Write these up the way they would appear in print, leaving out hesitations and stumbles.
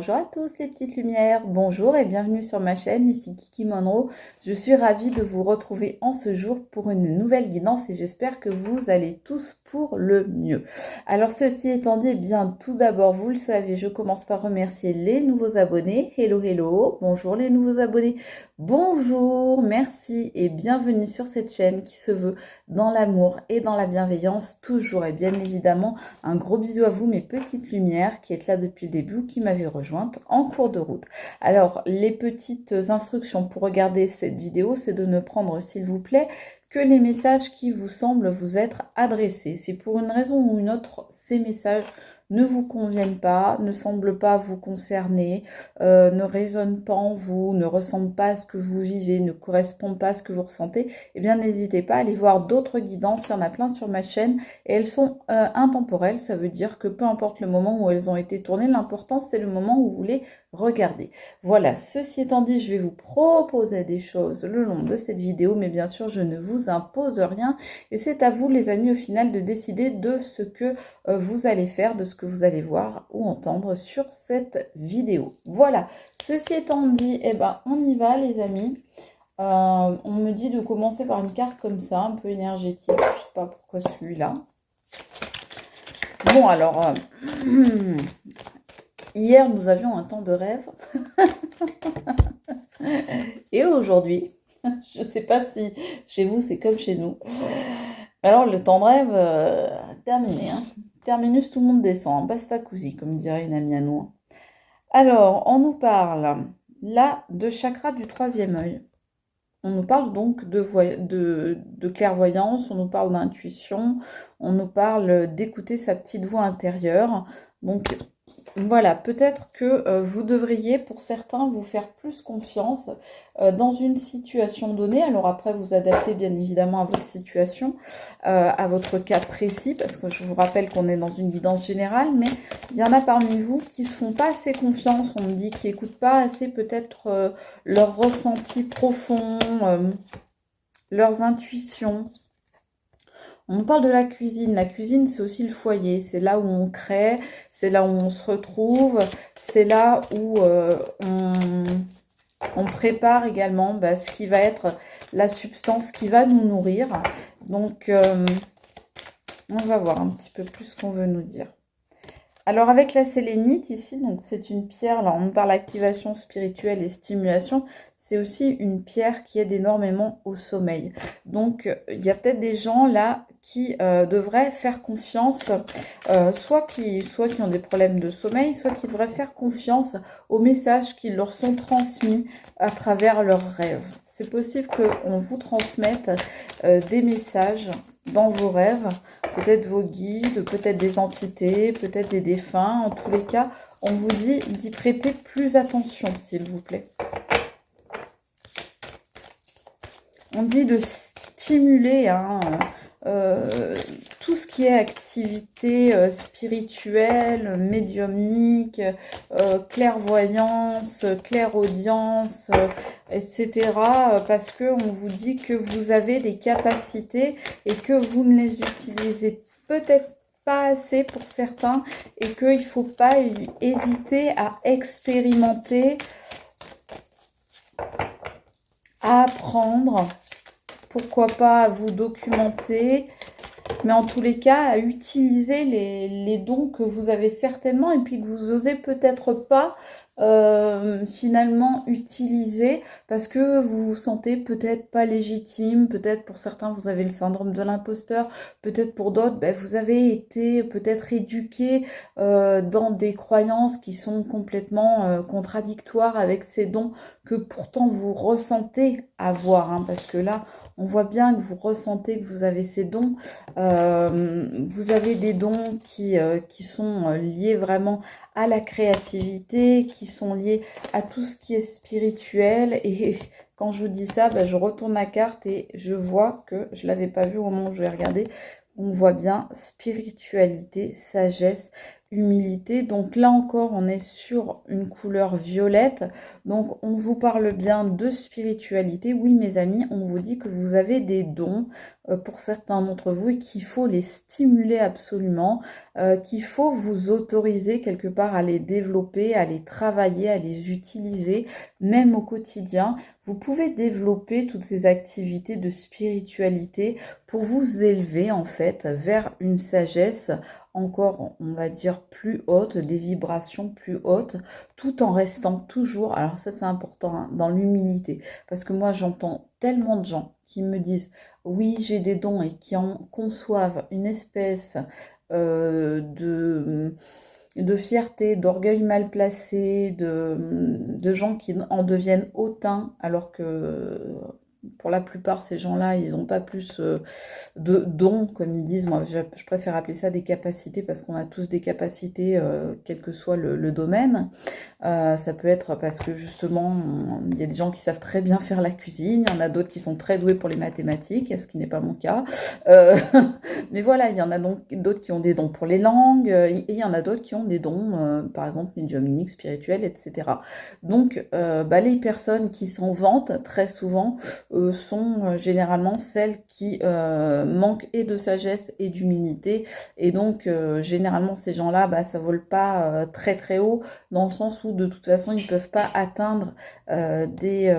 bonjour à tous les petites lumières, bonjour et bienvenue sur ma chaîne, ici Kiki Monroe. Je suis ravie de vous retrouver en ce jour pour une nouvelle guidance et j'espère que vous allez tous pour le mieux. Alors ceci étant dit, eh bien tout d'abord, vous le savez, je commence par remercier les nouveaux abonnés. Hello, hello, bonjour les nouveaux abonnés, bonjour, merci et bienvenue sur cette chaîne qui se veut dans l'amour et dans la bienveillance toujours et bien évidemment un gros bisou à vous mes petites lumières qui êtes là depuis le début ou qui m'avez rejointe en cours de route. Alors les petites instructions pour regarder cette vidéo, c'est de ne prendre s'il vous plaît que les messages qui vous semblent vous être adressés. Si pour une raison ou une autre ces messages ne vous conviennent pas, ne semblent pas vous concerner, ne résonnent pas en vous, ne ressemblent pas à ce que vous vivez, ne correspondent pas à ce que vous ressentez, eh bien n'hésitez pas à aller voir d'autres guidances, il y en a plein sur ma chaîne et elles sont intemporelles, ça veut dire que peu importe le moment où elles ont été tournées, l'important c'est le moment où vous les regardez. Voilà, ceci étant dit, je vais vous proposer des choses le long de cette vidéo, mais bien sûr je ne vous impose rien et c'est à vous les amis au final de décider de ce que vous allez faire, de ce que vous allez voir ou entendre sur cette vidéo. Voilà, ceci étant dit, eh ben, on y va les amis. On me dit de commencer par une carte comme ça, un peu énergétique. Je ne sais pas pourquoi celui-là. Bon, alors, hier, nous avions un temps de rêve. Et aujourd'hui, je ne sais pas si chez vous, c'est comme chez nous. Alors, le temps de rêve, terminé. Hein. Terminus, tout le monde descend. Basta così, comme dirait une amie à nous. Alors, on nous parle là de chakra du troisième œil. On nous parle donc de clairvoyance, on nous parle d'intuition, on nous parle d'écouter sa petite voix intérieure. Donc voilà, peut-être que vous devriez, pour certains, vous faire plus confiance dans une situation donnée. Alors après, vous adaptez bien évidemment à votre situation, à votre cas précis, parce que je vous rappelle qu'on est dans une guidance générale, mais il y en a parmi vous qui ne se font pas assez confiance, on me dit, qui n'écoutent pas assez peut-être leurs ressentis profonds, leurs intuitions. On parle de la cuisine. La cuisine, c'est aussi le foyer. C'est là où on crée, c'est là où on se retrouve, c'est là où on prépare également ce qui va être la substance qui va nous nourrir. Donc, on va voir un petit peu plus ce qu'on veut nous dire. Alors, avec la sélénite ici, donc c'est une pierre, là on parle d'activation spirituelle et stimulation, c'est aussi une pierre qui aide énormément au sommeil. Donc, il y a peut-être des gens là qui devraient faire confiance, soit qui ont des problèmes de sommeil, soit qui devraient faire confiance aux messages qui leur sont transmis à travers leurs rêves. C'est possible qu'on vous transmette des messages dans vos rêves, peut-être vos guides, peut-être des entités, peut-être des défunts. En tous les cas, on vous dit d'y prêter plus attention, s'il vous plaît. On dit de stimuler tout ce qui est activité spirituelle, médiumnique, clairvoyance, clairaudience, etc. Parce qu'on vous dit que vous avez des capacités et que vous ne les utilisez peut-être pas assez pour certains et qu'il ne faut pas hésiter à expérimenter, à apprendre, pourquoi pas à vous documenter, mais en tous les cas à utiliser les dons que vous avez certainement et puis que vous osez peut-être pas finalement utiliser parce que vous vous sentez peut-être pas légitime, peut-être pour certains vous avez le syndrome de l'imposteur, peut-être pour d'autres vous avez été peut-être éduqué dans des croyances qui sont complètement contradictoires avec ces dons que pourtant vous ressentez avoir, parce que là on voit bien que vous ressentez que vous avez ces dons. Vous avez des dons qui sont liés vraiment à la créativité, qui sont liés à tout ce qui est spirituel. Et quand je vous dis ça, je retourne la carte et je vois que je ne l'avais pas vu au moment où je l'ai regardé. On voit bien spiritualité, sagesse, humilité. Donc là encore, on est sur une couleur violette. Donc on vous parle bien de spiritualité. Oui, mes amis, on vous dit que vous avez des dons pour certains d'entre vous et qu'il faut les stimuler absolument, qu'il faut vous autoriser quelque part à les développer, à les travailler, à les utiliser, même au quotidien. Vous pouvez développer toutes ces activités de spiritualité pour vous élever en fait vers une sagesse encore, on va dire, plus haute, des vibrations plus hautes, tout en restant toujours, alors ça c'est important, hein, dans l'humilité. Parce que moi j'entends tellement de gens qui me disent, oui j'ai des dons et qui en conçoivent une espèce de fierté, d'orgueil mal placé, de gens qui en deviennent hautains, alors que pour la plupart, ces gens-là, ils n'ont pas plus de dons, comme ils disent. Moi, je préfère appeler ça des capacités, parce qu'on a tous des capacités, quel que soit le domaine. Ça peut être parce que justement, il y a des gens qui savent très bien faire la cuisine, il y en a d'autres qui sont très doués pour les mathématiques, ce qui n'est pas mon cas. Euh, mais voilà, il y en a donc d'autres qui ont des dons pour les langues, et il y en a d'autres qui ont des dons, par exemple, médiumniques, spirituels, etc. Donc, les personnes qui s'en vantent très souvent sont généralement celles qui manquent et de sagesse et d'humilité. Et donc, généralement, ces gens-là, ça vole pas très très haut, dans le sens où de toute façon, ils ne peuvent pas atteindre des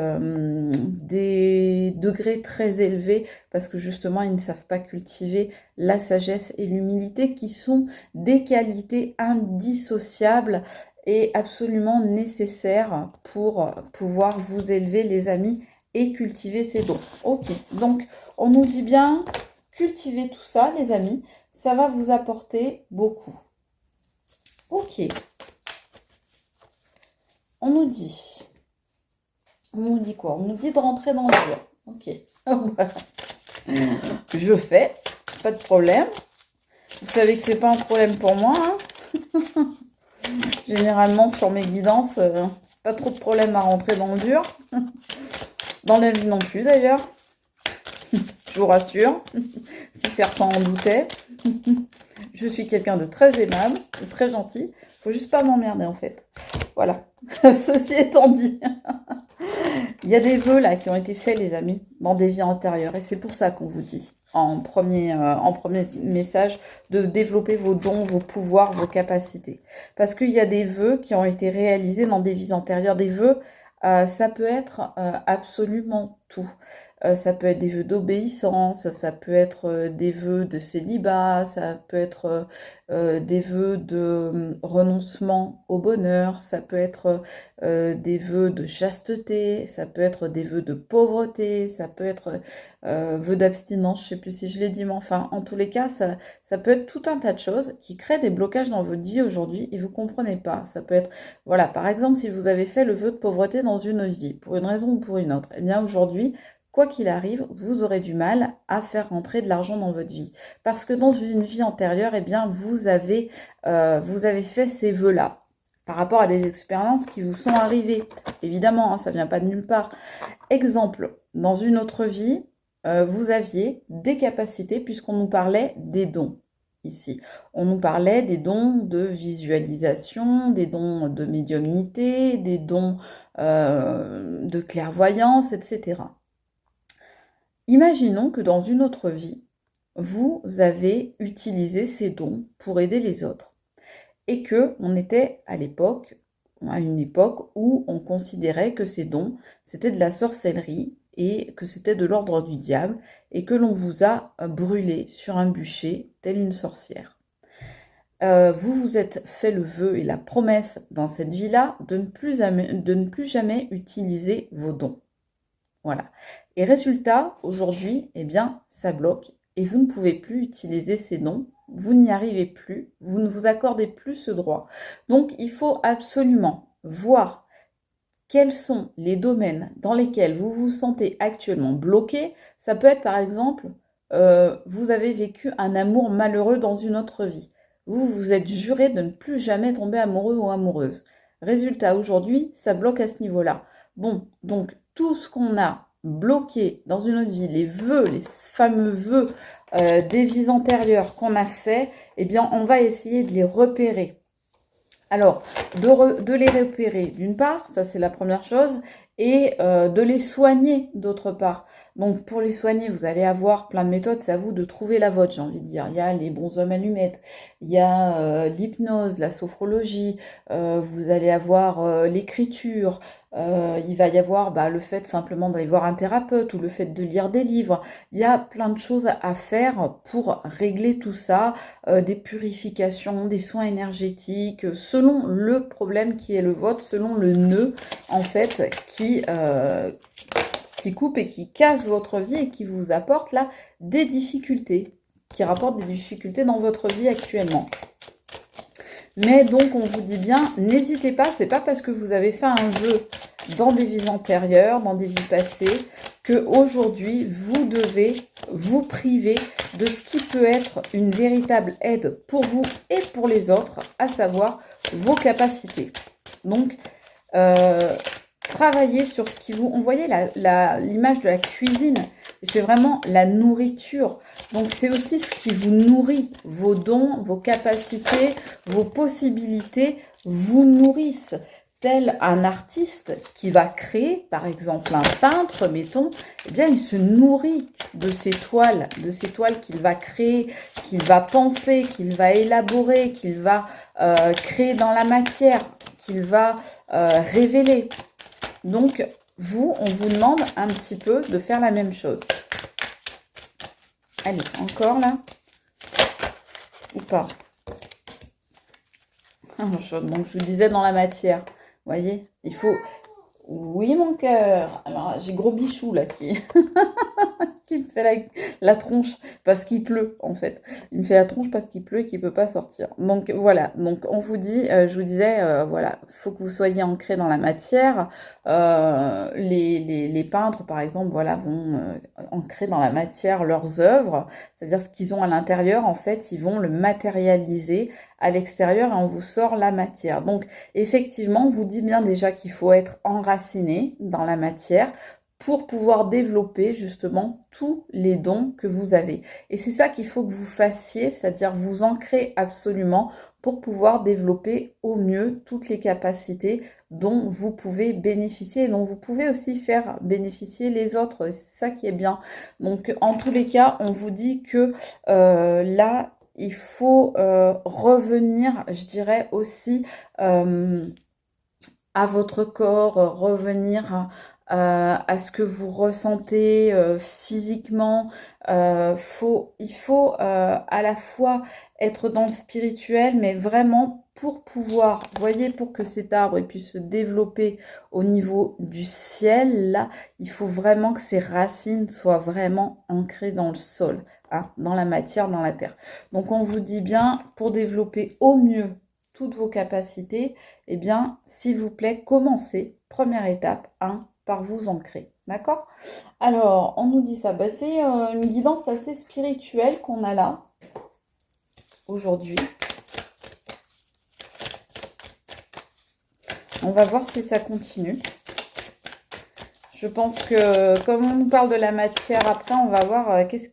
degrés très élevés, parce que justement, ils ne savent pas cultiver la sagesse et l'humilité, qui sont des qualités indissociables et absolument nécessaires pour pouvoir vous élever, les amis, et cultiver ces dons. Ok, donc on nous dit bien, cultivez tout ça, les amis, ça va vous apporter beaucoup. Ok. On nous dit quoi? On nous dit de rentrer dans le dur. Ok. Je fais, pas de problème. Vous savez que c'est pas un problème pour moi, hein. Généralement, sur mes guidances, pas trop de problème à rentrer dans le dur. Dans la vie non plus, d'ailleurs. Je vous rassure, si certains en doutaient. Je suis quelqu'un de très aimable, de très gentil. Faut juste pas m'emmerder, en fait. Voilà. Ceci étant dit, il y a des vœux là qui ont été faits, les amis, dans des vies antérieures. Et c'est pour ça qu'on vous dit, en premier message, de développer vos dons, vos pouvoirs, vos capacités. Parce qu'il y a des vœux qui ont été réalisés dans des vies antérieures. Des vœux, ça peut être absolument tout. Ça peut être des vœux d'obéissance, ça peut être des vœux de célibat, ça peut être des vœux de renoncement au bonheur, ça peut être des vœux de chasteté, ça peut être des vœux de pauvreté, ça peut être vœux d'abstinence, je ne sais plus si je l'ai dit, mais enfin, en tous les cas, ça peut être tout un tas de choses qui créent des blocages dans votre vie aujourd'hui et vous ne comprenez pas. Ça peut être, voilà, par exemple, si vous avez fait le vœu de pauvreté dans une vie, pour une raison ou pour une autre, eh bien aujourd'hui, quoi qu'il arrive, vous aurez du mal à faire rentrer de l'argent dans votre vie. Parce que dans une vie antérieure, eh bien, vous avez fait ces vœux-là par rapport à des expériences qui vous sont arrivées. Évidemment, hein, ça ne vient pas de nulle part. Exemple, dans une autre vie, vous aviez des capacités, puisqu'on nous parlait des dons. Ici, on nous parlait des dons de visualisation, des dons de médiumnité, des dons de clairvoyance, etc. Imaginons que dans une autre vie, vous avez utilisé ces dons pour aider les autres et que on était à une époque où on considérait que ces dons, c'était de la sorcellerie et que c'était de l'ordre du diable et que l'on vous a brûlé sur un bûcher telle une sorcière. Vous vous êtes fait le vœu et la promesse dans cette vie-là de ne plus jamais utiliser vos dons. Voilà. Et résultat, aujourd'hui, eh bien, ça bloque et vous ne pouvez plus utiliser ces dons, vous n'y arrivez plus, vous ne vous accordez plus ce droit. Donc, il faut absolument voir quels sont les domaines dans lesquels vous vous sentez actuellement bloqué. Ça peut être, par exemple, vous avez vécu un amour malheureux dans une autre vie. Vous vous êtes juré de ne plus jamais tomber amoureux ou amoureuse. Résultat, aujourd'hui, ça bloque à ce niveau-là. Bon, donc, tout ce qu'on a bloqués dans une autre vie, les vœux, les fameux vœux des vies antérieures qu'on a fait, eh bien, on va essayer de les repérer. Alors, de les repérer d'une part, ça c'est la première chose, et de les soigner d'autre part. Donc pour les soigner, vous allez avoir plein de méthodes, c'est à vous de trouver la vôtre, j'ai envie de dire. Il y a les bonshommes allumettes, il y a l'hypnose, la sophrologie, vous allez avoir l'écriture, il va y avoir le fait simplement d'aller voir un thérapeute ou le fait de lire des livres. Il y a plein de choses à faire pour régler tout ça, des purifications, des soins énergétiques, selon le problème qui est le vôtre, selon le nœud en fait qui coupe et qui casse votre vie et qui vous apporte là des difficultés, qui rapporte des difficultés dans votre vie actuellement. Mais donc on vous dit bien, n'hésitez pas, c'est pas parce que vous avez fait un vœu dans des vies antérieures, dans des vies passées, que aujourd'hui vous devez vous priver de ce qui peut être une véritable aide pour vous et pour les autres, à savoir vos capacités. Donc travaillez sur ce qui vous... On voyait l'image de la cuisine, et c'est vraiment la nourriture. Donc c'est aussi ce qui vous nourrit, vos dons, vos capacités, vos possibilités vous nourrissent. Tel un artiste qui va créer, par exemple un peintre, mettons, eh bien il se nourrit de ces toiles qu'il va créer, qu'il va penser, qu'il va élaborer, qu'il va créer dans la matière, qu'il va révéler. Donc, on vous demande un petit peu de faire la même chose. Allez, encore là. Ou pas. Donc, je vous disais dans la matière. Vous voyez, il faut... Oui, mon cœur. Alors, j'ai gros bichou là qui... qui me fait la tronche parce qu'il pleut en fait. Il me fait la tronche parce qu'il pleut et qu'il ne peut pas sortir. Donc voilà, donc on vous dit, je vous disais, voilà, il faut que vous soyez ancrés dans la matière. Les peintres par exemple, voilà, vont ancrer dans la matière leurs œuvres, c'est-à-dire ce qu'ils ont à l'intérieur, en fait, ils vont le matérialiser à l'extérieur et on vous sort la matière. Donc effectivement, on vous dit bien déjà qu'il faut être enraciné dans la matière pour pouvoir développer justement tous les dons que vous avez. Et c'est ça qu'il faut que vous fassiez, c'est-à-dire vous ancrer absolument pour pouvoir développer au mieux toutes les capacités dont vous pouvez bénéficier et dont vous pouvez aussi faire bénéficier les autres. C'est ça qui est bien. Donc en tous les cas, on vous dit que là, il faut revenir, je dirais aussi, à votre corps, revenir à ce que vous ressentez physiquement. Il faut à la fois être dans le spirituel, mais vraiment pour pouvoir, vous voyez, pour que cet arbre puisse se développer au niveau du ciel, là, il faut vraiment que ses racines soient vraiment ancrées dans le sol, hein, dans la matière, dans la terre. Donc on vous dit bien, pour développer au mieux toutes vos capacités, eh bien, s'il vous plaît, commencez, première étape, par vous ancrer. D'accord? Alors, on nous dit ça. C'est une guidance assez spirituelle qu'on a là, aujourd'hui. On va voir si ça continue. Je pense que, comme on nous parle de la matière après, on va voir qu'est-ce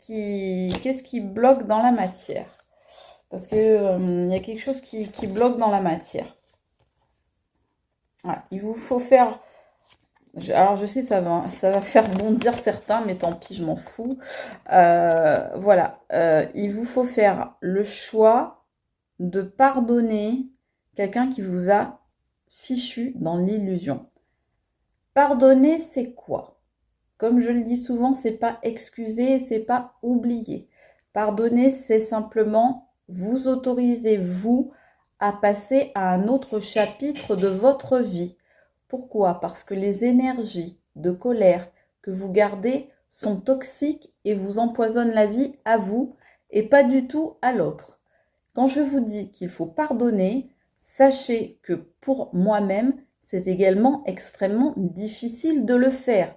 qui bloque dans la matière. Parce qu'il y a quelque chose qui bloque dans la matière. Voilà. Il vous faut faire... Alors je sais, ça va faire bondir certains, mais tant pis, je m'en fous. Voilà, il vous faut faire le choix de pardonner quelqu'un qui vous a fichu dans l'illusion. Pardonner, c'est quoi? Comme je le dis souvent, c'est pas excuser, c'est pas oublier. Pardonner, c'est simplement vous autoriser, vous, à passer à un autre chapitre de votre vie. Pourquoi? Parce que les énergies de colère que vous gardez sont toxiques et vous empoisonnent la vie à vous et pas du tout à l'autre. Quand je vous dis qu'il faut pardonner, sachez que pour moi-même, c'est également extrêmement difficile de le faire.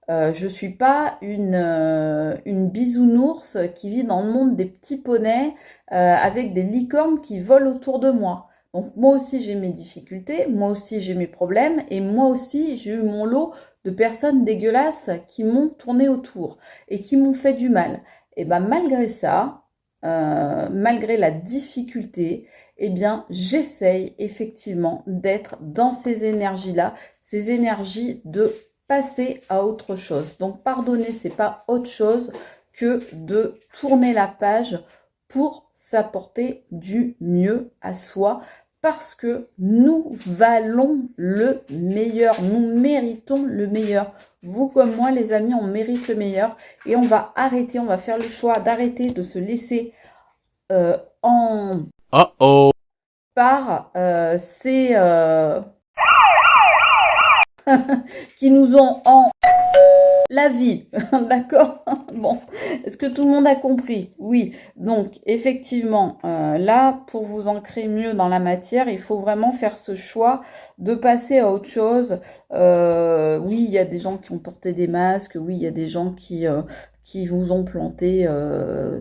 Je ne suis pas une bisounours qui vit dans le monde des petits poneys avec des licornes qui volent autour de moi. Donc moi aussi j'ai mes difficultés, moi aussi j'ai mes problèmes et moi aussi j'ai eu mon lot de personnes dégueulasses qui m'ont tourné autour et qui m'ont fait du mal. Et bien malgré ça, malgré la difficulté, eh bien j'essaye effectivement d'être dans ces énergies-là, ces énergies de passer à autre chose. Donc pardonner, c'est pas autre chose que de tourner la page pour s'apporter du mieux à soi, parce que nous valons le meilleur, nous méritons le meilleur. Vous comme moi, les amis, on mérite le meilleur et on va arrêter, on va faire le choix d'arrêter de se laisser en par ces qui nous ont en la vie, d'accord? Bon, est-ce que tout le monde a compris? Oui, donc effectivement, là, pour vous ancrer mieux dans la matière, il faut vraiment faire ce choix de passer à autre chose. Oui, il y a des gens qui ont porté des masques, oui, il y a des gens qui vous ont planté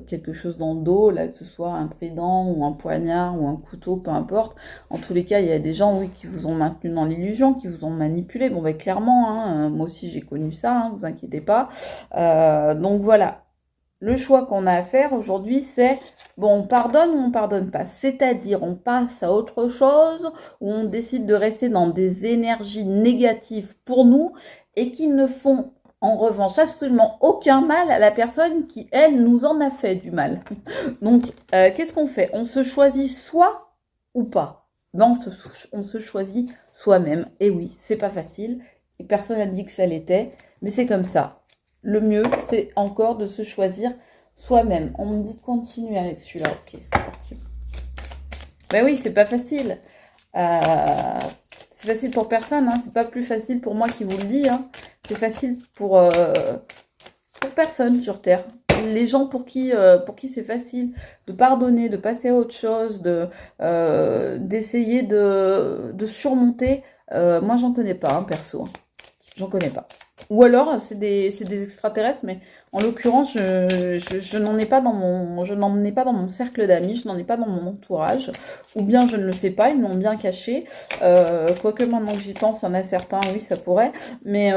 quelque chose dans le dos, là, que ce soit un trident ou un poignard ou un couteau, peu importe. En tous les cas, il y a des gens, oui, qui vous ont maintenu dans l'illusion, qui vous ont manipulé. Bon, ben clairement, hein, moi aussi j'ai connu ça, hein, vous inquiétez pas. Donc voilà, le choix qu'on a à faire aujourd'hui, c'est, bon, on pardonne ou on pardonne pas. C'est-à-dire, on passe à autre chose, ou on décide de rester dans des énergies négatives pour nous, et qui ne font en revanche absolument aucun mal à la personne qui, elle, nous en a fait du mal. Donc, qu'est-ce qu'on fait? On se choisit soi ou pas? Ben, on se choisit soi-même. Et oui, c'est pas facile. Et personne n'a dit que ça l'était, mais c'est comme ça. Le mieux, c'est encore de se choisir soi-même. On me dit de continuer avec celui-là. Ok, c'est parti. Ben oui, c'est pas facile. C'est facile pour personne, hein. C'est pas plus facile pour moi qui vous le dis, hein. C'est facile pour personne sur Terre. Les gens pour qui c'est facile de pardonner, de passer à autre chose, d'essayer de surmonter. Moi, j'en connais pas, hein, perso. Hein. J'en connais pas. Ou alors, c'est des extraterrestres, mais en l'occurrence, je n'en ai pas dans mon cercle d'amis, je n'en ai pas dans mon entourage. Ou bien je ne le sais pas, ils me l'ont bien caché. Quoique maintenant que j'y pense, il y en a certains, oui, ça pourrait. Mais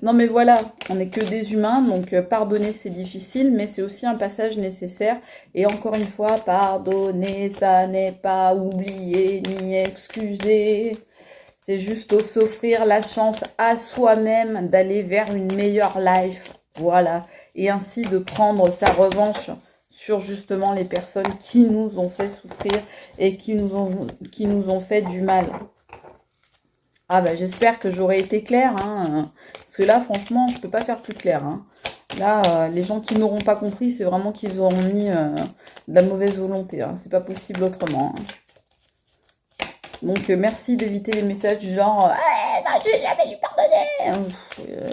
non, mais voilà, on n'est que des humains, donc pardonner c'est difficile, mais c'est aussi un passage nécessaire. Et encore une fois, pardonner, ça n'est pas oublier ni excuser. C'est juste s'offrir la chance à soi-même d'aller vers une meilleure life. Voilà. Et ainsi de prendre sa revanche sur justement les personnes qui nous ont fait souffrir et qui nous ont fait du mal. Ah bah j'espère que j'aurai été claire. Hein, parce que là, franchement, je peux pas faire plus clair. Hein. Là, les gens qui n'auront pas compris, c'est vraiment qu'ils auront mis de la mauvaise volonté. Hein. C'est pas possible autrement. Hein. Donc, merci d'éviter les messages du genre « non, je n'ai jamais dû pardonner !»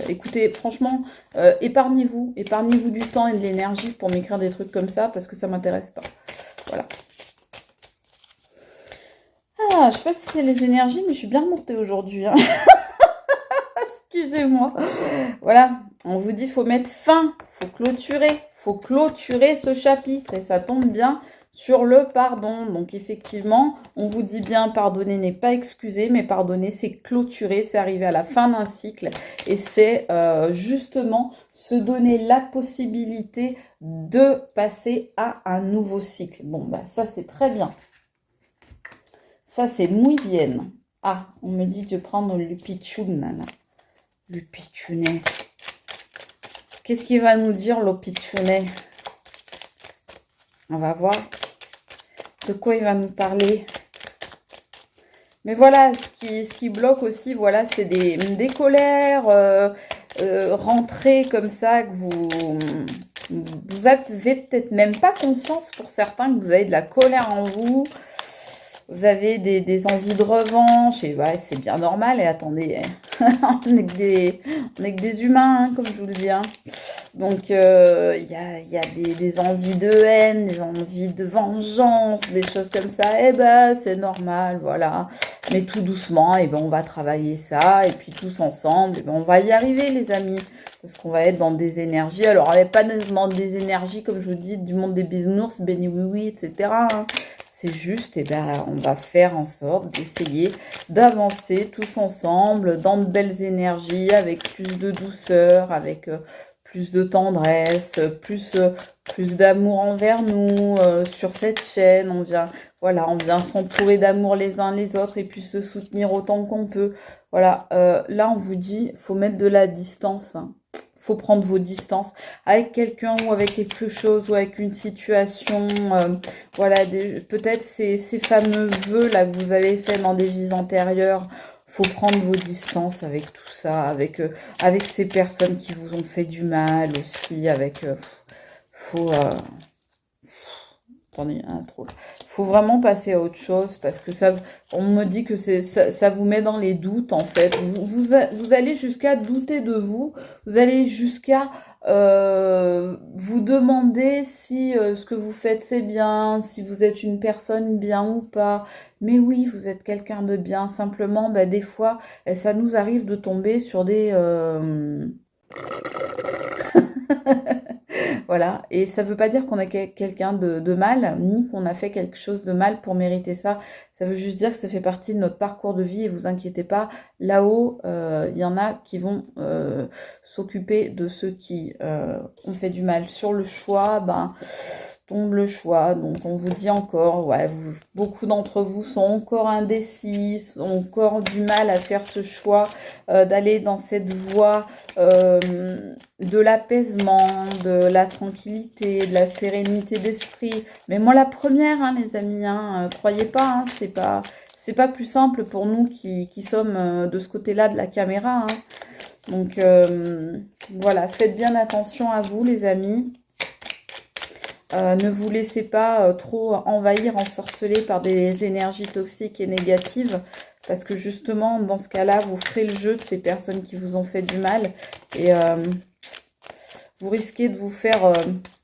Écoutez, franchement, épargnez-vous du temps et de l'énergie pour m'écrire des trucs comme ça, parce que ça m'intéresse pas. Voilà. Ah, je sais pas si c'est les énergies, mais je suis bien remontée aujourd'hui. Hein. Excusez-moi. Voilà, on vous dit faut mettre fin, faut clôturer ce chapitre, et ça tombe bien sur le pardon. Donc effectivement, on vous dit bien pardonner n'est pas excuser, mais pardonner c'est clôturer, c'est arriver à la fin d'un cycle et c'est justement se donner la possibilité de passer à un nouveau cycle. Bon, bah ça c'est très bien. Ça c'est muy bien. Ah, on me dit de prendre le pichoun, là. Le pichounet. Qu'est-ce qu'il va nous dire, le pichounet? On va voir de quoi il va nous parler. Mais voilà, ce qui bloque aussi, voilà, c'est des colères rentrées comme ça, que vous avez peut-être même pas conscience pour certains que vous avez de la colère en vous. Vous avez des envies de revanche, et ouais, c'est bien normal. Et attendez, on est que des humains, hein, comme je vous le dis. Hein. Donc, il y a des envies de haine, des envies de vengeance, des choses comme ça. Eh ben, c'est normal, voilà. Mais tout doucement, et ben, on va travailler ça. Et puis, tous ensemble, et ben, on va y arriver, les amis. Parce qu'on va être dans des énergies. Alors, on n'est pas dans des énergies, comme je vous dis, du monde des bisounours, béni oui, oui, etc. Hein. C'est juste, eh ben, on va faire en sorte d'essayer d'avancer tous ensemble dans de belles énergies, avec plus de douceur, avec plus de tendresse, plus d'amour envers nous sur cette chaîne. Voilà, on vient s'entourer d'amour les uns les autres et puis se soutenir autant qu'on peut. Voilà, là on vous dit, faut mettre de la distance, hein. Faut prendre vos distances avec quelqu'un ou avec quelque chose ou avec une situation. Voilà, peut-être ces fameux vœux là que vous avez fait dans des vies antérieures. Faut prendre vos distances avec tout ça, avec ces personnes qui vous ont fait du mal aussi, faut attendez, trop. Faut vraiment passer à autre chose parce que ça, on me dit que ça vous met dans les doutes en fait. Vous allez jusqu'à douter de vous. Vous allez jusqu'à vous demander si ce que vous faites c'est bien, si vous êtes une personne bien ou pas. Mais oui, vous êtes quelqu'un de bien. Simplement, bah, des fois, ça nous arrive de tomber sur des voilà, et ça ne veut pas dire qu'on est quelqu'un de mal, ni qu'on a fait quelque chose de mal pour mériter ça. Ça veut juste dire que ça fait partie de notre parcours de vie et vous inquiétez pas, là-haut, il y en a qui vont s'occuper de ceux qui ont fait du mal. Sur le choix, ben, tombe le choix. Donc on vous dit encore, ouais, beaucoup d'entre vous sont encore indécis, ont encore du mal à faire ce choix, d'aller dans cette voie de l'apaisement, de la tranquillité, de la sérénité d'esprit. Mais moi la première, hein, les amis, hein, croyez pas, hein, c'est pas plus simple pour nous qui sommes de ce côté-là de la caméra, hein. Donc voilà, faites bien attention à vous les amis. Ne vous laissez pas trop envahir, ensorceler par des énergies toxiques et négatives. Parce que justement, dans ce cas-là, vous ferez le jeu de ces personnes qui vous ont fait du mal. Et vous risquez de vous faire...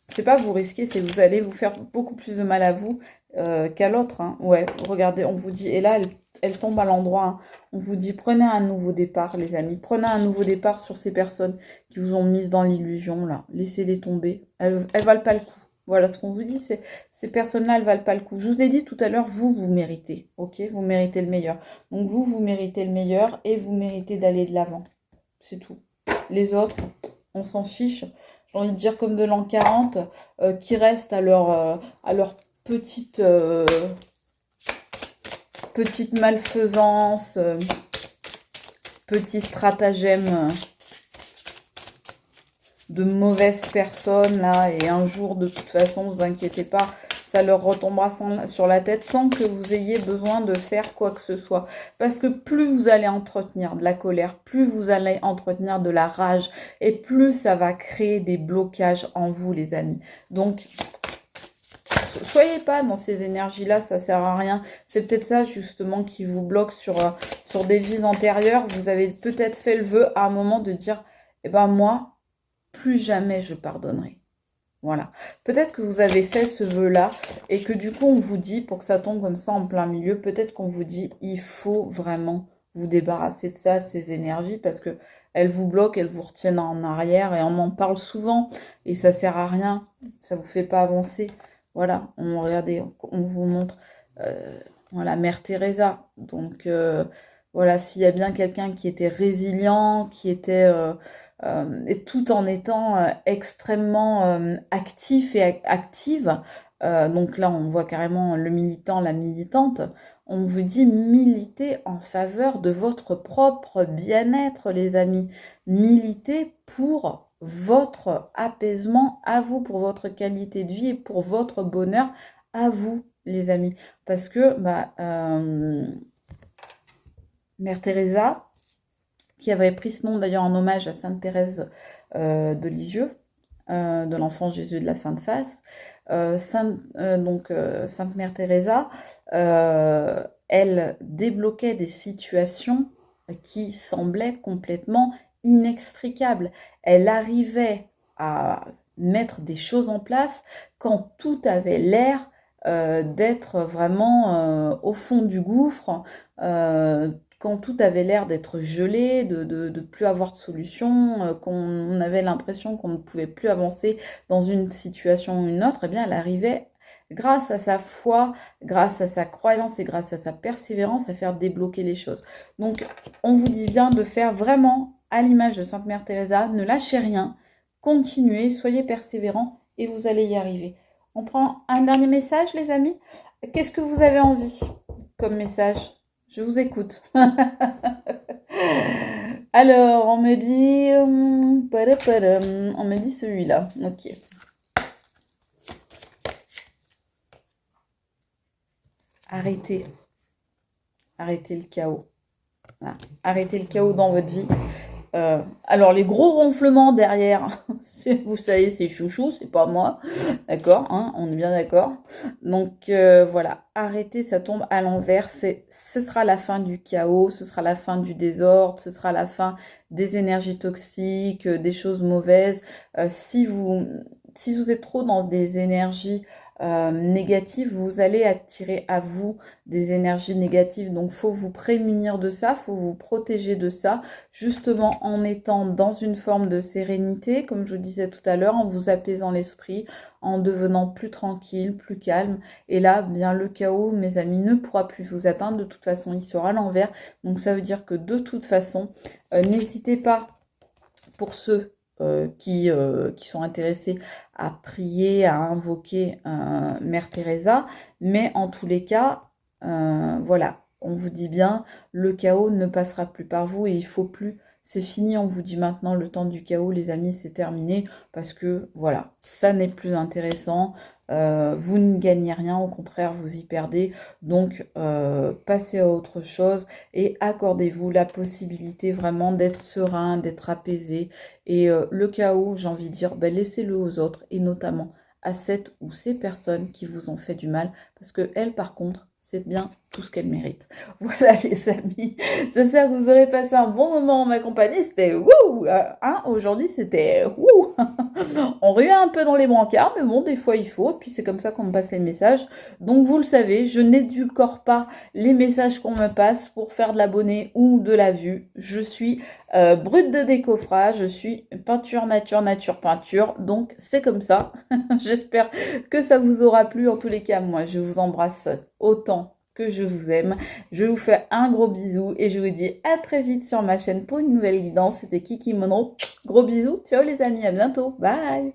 c'est pas vous risquez, c'est vous allez vous faire beaucoup plus de mal à vous qu'à l'autre, hein. Ouais, regardez, on vous dit... Et là, elle tombe à l'endroit, hein. On vous dit, prenez un nouveau départ, les amis. Prenez un nouveau départ sur ces personnes qui vous ont mises dans l'illusion, là. Laissez-les tomber. Elles valent pas le coup. Voilà ce qu'on vous dit, ces personnes-là, elles valent pas le coup. Je vous ai dit tout à l'heure, vous méritez, ok? Vous méritez le meilleur. Donc vous méritez le meilleur et vous méritez d'aller de l'avant. C'est tout. Les autres, on s'en fiche. J'ai envie de dire comme de l'an 40, qui restent à leur petite malfaisance, petit stratagème de mauvaises personnes là, et un jour de toute façon, vous inquiétez pas, ça leur retombera sur la tête sans que vous ayez besoin de faire quoi que ce soit. Parce que plus vous allez entretenir de la colère, plus vous allez entretenir de la rage, et plus ça va créer des blocages en vous les amis. Donc soyez pas dans ces énergies-là, ça sert à rien. C'est peut-être ça justement qui vous bloque sur des vies antérieures. Vous avez peut-être fait le vœu à un moment de dire, eh ben moi, plus jamais je pardonnerai. Voilà. Peut-être que vous avez fait ce vœu-là et que du coup, on vous dit, pour que ça tombe comme ça en plein milieu, peut-être qu'on vous dit, il faut vraiment vous débarrasser de ça, de ces énergies, parce que elles vous bloquent, elles vous retiennent en arrière et on en parle souvent et ça sert à rien, ça vous fait pas avancer. Voilà, regardez, on vous montre voilà, Mère Teresa. Donc voilà, s'il y a bien quelqu'un qui était résilient, qui était... et tout en étant extrêmement actif et active. Donc là, on voit carrément le militant, la militante. On vous dit militez en faveur de votre propre bien-être, les amis. Militez pour votre apaisement à vous, pour votre qualité de vie et pour votre bonheur à vous, les amis. Parce que Mère Teresa, qui avait pris ce nom d'ailleurs en hommage à Sainte Thérèse de Lisieux, de l'Enfant Jésus de la Sainte Face. Sainte Mère Teresa, elle débloquait des situations qui semblaient complètement inextricables. Elle arrivait à mettre des choses en place quand tout avait l'air d'être vraiment au fond du gouffre, quand tout avait l'air d'être gelé, de plus avoir de solution, qu'on avait l'impression qu'on ne pouvait plus avancer dans une situation ou une autre, eh bien grâce à sa foi, grâce à sa croyance et grâce à sa persévérance à faire débloquer les choses. Donc, on vous dit bien de faire vraiment à l'image de Sainte Mère Teresa, ne lâchez rien, continuez, soyez persévérants et vous allez y arriver. On prend un dernier message, les amis. Qu'est-ce que vous avez envie comme message? Je vous écoute. Alors, on me dit... on me dit celui-là. Ok. Arrêtez. Arrêtez le chaos. Voilà. Arrêtez le chaos dans votre vie. Alors, les gros ronflements derrière, vous savez, c'est chouchou, c'est pas moi. D'accord, hein, on est bien d'accord. Donc, voilà, arrêtez, ça tombe à l'envers. Ce sera la fin du chaos, ce sera la fin du désordre, ce sera la fin des énergies toxiques, des choses mauvaises. Si vous êtes trop dans des énergies négatives, vous allez attirer à vous des énergies négatives. Donc, faut vous prémunir de ça, faut vous protéger de ça, justement en étant dans une forme de sérénité, comme je vous disais tout à l'heure, en vous apaisant l'esprit, en devenant plus tranquille, plus calme. Et là, bien le chaos, mes amis, ne pourra plus vous atteindre. De toute façon, il sera à l'envers. Donc, ça veut dire que de toute façon, n'hésitez pas pour ceux qui sont intéressés à prier, à invoquer Mère Teresa. Mais en tous les cas, voilà, on vous dit bien, le chaos ne passera plus par vous et il faut plus. C'est fini, on vous dit maintenant, le temps du chaos, les amis, c'est terminé. Parce que, voilà, ça n'est plus intéressant. Vous ne gagnez rien, au contraire, vous y perdez. Donc, passez à autre chose et accordez-vous la possibilité vraiment d'être serein, d'être apaisé. Et le chaos, j'ai envie de dire, ben, laissez-le aux autres et notamment à cette ou ces personnes qui vous ont fait du mal. Parce que elles, par contre, c'est bien tout ce qu'elles méritent. Voilà les amis, j'espère que vous aurez passé un bon moment en ma compagnie. C'était wouh, hein, aujourd'hui c'était wouh. On ruait un peu dans les brancards, mais bon, des fois il faut, et puis c'est comme ça qu'on me passe les messages. Donc vous le savez, je n'édulcore pas les messages qu'on me passe pour faire de l'abonné ou de la vue. Je suis brute de décoffrage, je suis peinture nature peinture, donc c'est comme ça. J'espère que ça vous aura plu. En tous les cas, moi je vous embrasse autant que je vous aime. Je vous fais un gros bisou et je vous dis à très vite sur ma chaîne pour une nouvelle guidance. C'était Kiki Monroe. Gros bisous. Ciao les amis, à bientôt. Bye.